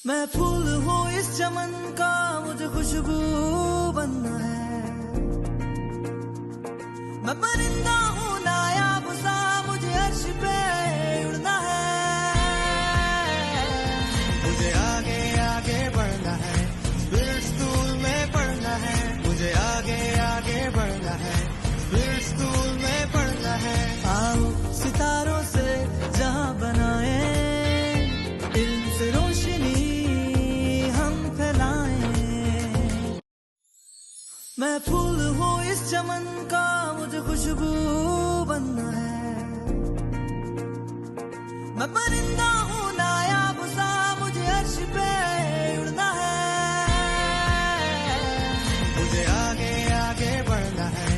मैं फूल हूँ इस चमन का, मुझे खुशबू बनना है। मैं परिंदा हूँ नायाब सा, मुझे अर्श पे उड़ना है। मुझे आगे आगे बढ़ना है, फिर स्कूल में पढ़ना है। मुझे आगे आगे बढ़ना है, फिर स्कूल में पढ़ना है। आओ सितारों से जहां बनाए, इल्म से रोशनी हम फैलाएं। मैं फूल हूँ इस चमन का, मुझे खुशबू बनना है। मैं परिंदा हूँ नायाब सा, मुझे अर्श पे उड़ना है। मुझे आगे आगे बढ़ना है,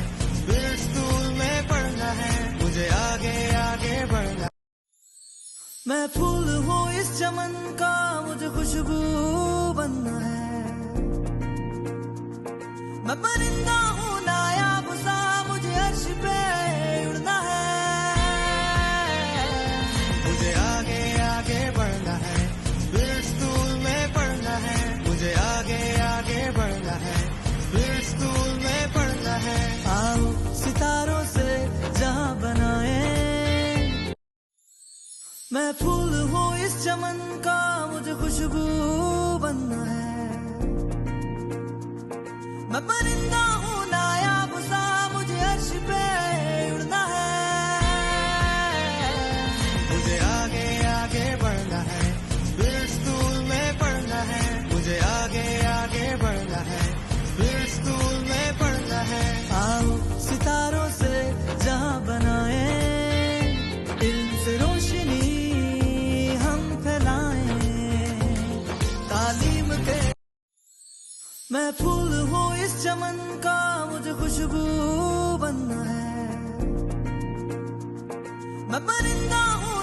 फिर स्कूल में पढ़ना है। मुझे आगे आगे बढ़ना। मैं फूल हूँ इस चमन का, मुझे खुशबू बनना है। मैं परिंदा हूँ नायाब सा, मुझे अर्श पे उड़ना है। मुझे आगे आगे बढ़ना है, फिर स्कूल में पढ़ना है। मुझे आगे आगे बढ़ना है, फिर स्कूल में पढ़ना है। आओ सितारों से जहां बनाए, मैं फूल हूँ इस चमन का, मुझे खुशबू बनना है। मैं परिंदा हूँ नायाब सा, मुझे अर्श पे उड़ना है। मुझे आगे आगे बढ़ना है, फिर स्कूल में पढ़ना है। मुझे आगे आगे बढ़ना है, फिर स्कूल में पढ़ना है। आओ सितारों से जहां बनाए, इल्म से रोशनी हम फैलाएं। तालीम के मैं फूल हूँ इस चमन का, मुझे खुशबू बनना है। मैं परिंदा हूँ